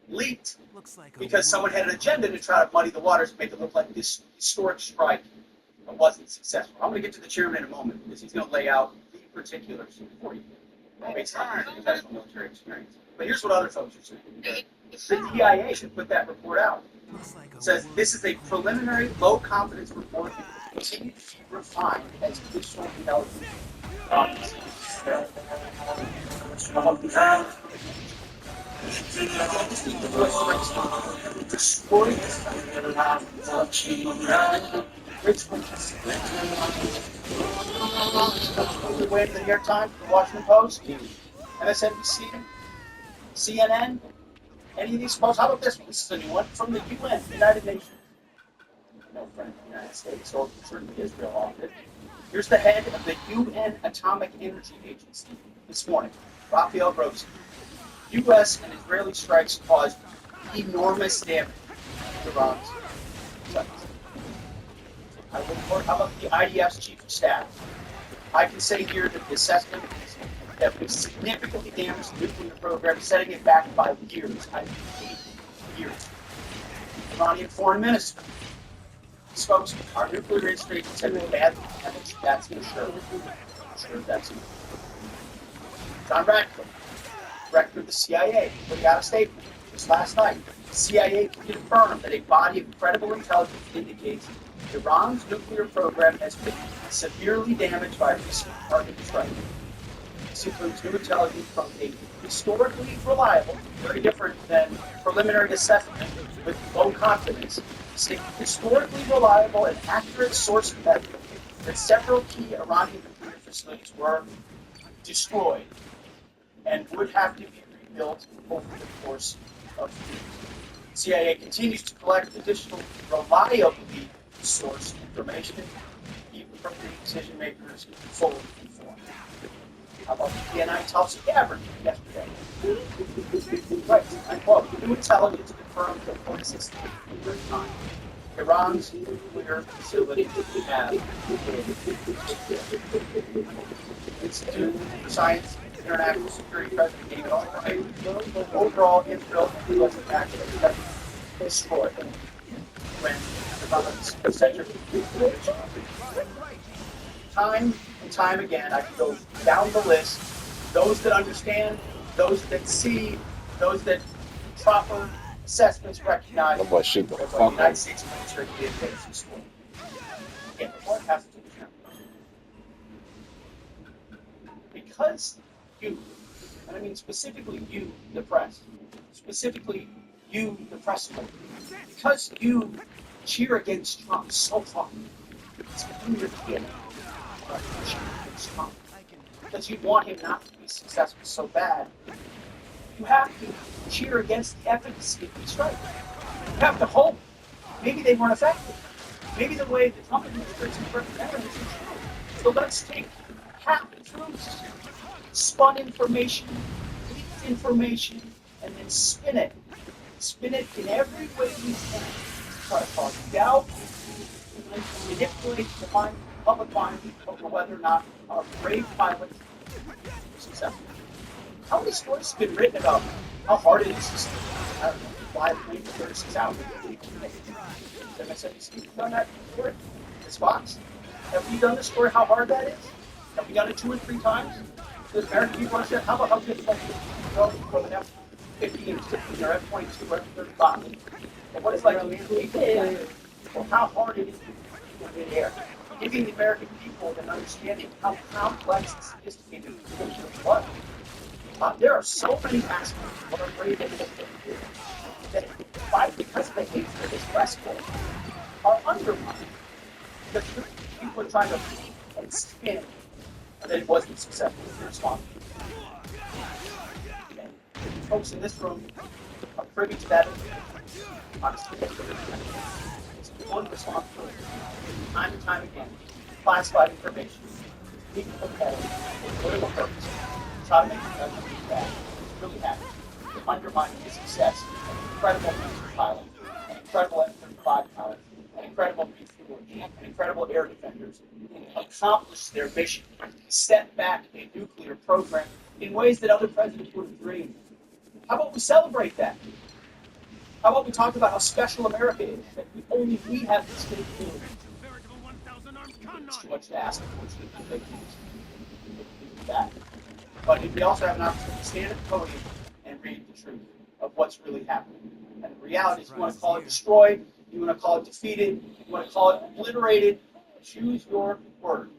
leaked because someone had an agenda to try to muddy the waters and make it look like this historic strike wasn't successful. I'm going to get to the chairman in a moment because he's going to lay out the particulars for you based on his professional military experience. But here's what other folks are saying. The DIA should put that report out. It says this is a preliminary low confidence report and will continue to be refined as additional intelligence the New York Times, the Washington Post, MSNBC, CNN, any of these posts. How about this one? This is a new one from the UN, United Nations. No friend of the United States, or certainly Israel offered. Here's the head of the UN Atomic Energy Agency this morning, Rafael Grossi. U.S. and Israeli strikes caused enormous damage to Iran's weapons. I will report, how about the IDF's chief of staff? I can say here that the assessment is that we significantly damaged the nuclear program, setting it back by years. I mean, years. Iranian foreign minister. Spokesman, our nuclear industry said we badly damaged. That's for sure. I'm sure that's it. John Ratcliffe, director of the CIA, put out a statement just last night. The CIA confirmed that a body of credible intelligence indicates Iran's nuclear program has been severely damaged by recent target strike. This includes new intelligence from a historically reliable, very different than preliminary assessment with low confidence, historically reliable and accurate source of evidence that several key Iranian nuclear facilities were destroyed and would have to be rebuilt over the course of years. CIA continues to collect additional reliably sourced information, even from the decision makers fully informed. How about the PNI Tulsi Gabbard yesterday? Right, I quote, new intelligence confirmed that for instance, nuclear time, Iran's nuclear facility have Institute for Science and International Security President David Albright, overall infill and U.S. attack that destroyed when Iran's centrifuge. Time and time again, I can go down the list. Those that understand, those that see, those that proper assessments recognize that the United States military did face this war. Again, what has to do with him? Because you, and I mean specifically you, the press, specifically you, the press corps, because you cheer against Trump so far, it's been your kid. Because you want him not to be successful so bad, you have to cheer against the efficacy of these strikes. You have to hope maybe they weren't effective. Maybe the way the Trump administration representatives is true. So let's take half the truths, spun information, leaked information, and then spin it. Spin it in every way we can to try to cause doubt, and manipulate the mind, public mind over whether or not our brave pilots were successful. How many stories have been written about how hard it is to fly a plane for 36 hours? MSNBC has done that story. This Fox. Have we done the story how hard that is? Have we done it 2 or 3 times? Does American people understand how about how difficult it is to go from an F-15 or 16 or F-22 or F-35? And what it's like to be or how hard it is to be in the air. Giving the American people an understanding of how complex and sophisticated the situation was. There are so many aspects of what are brave and that because of the hate for this press corps are undermined. Because people are trying to leak and spin that it wasn't successful in the response. And folks in this room are privy to that. Honestly, it's one responsibility. Time and time again, classified information, legal competitive, for political purposes, try to make the president look bad. It's really happening. To undermine the success of an incredible F-35 pilot, an incredible F-35 pilot, an incredible B-4, an incredible air defenders, and accomplish their mission, step back a nuclear program in ways that other presidents would have dreamed. How about we celebrate that? How about we talk about how special America is? That only we have this capability. It's too much to ask, unfortunately. That. But we also have an opportunity to stand at the podium and read the truth of what's really happening. And the reality is, you want to call it destroyed, you want to call it defeated, you want to call it obliterated, choose your word.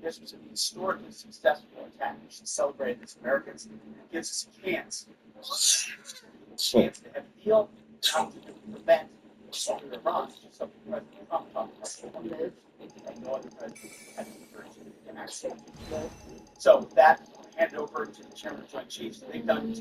This was an historically successful attack. We should celebrate this, Americans. It gives us a chance to have a deal how to prevent something Iran, which is something President Trump talked about. And no other president has encouraged it. So with that, I'll hand it over to the chairman of the Joint Chiefs. They've done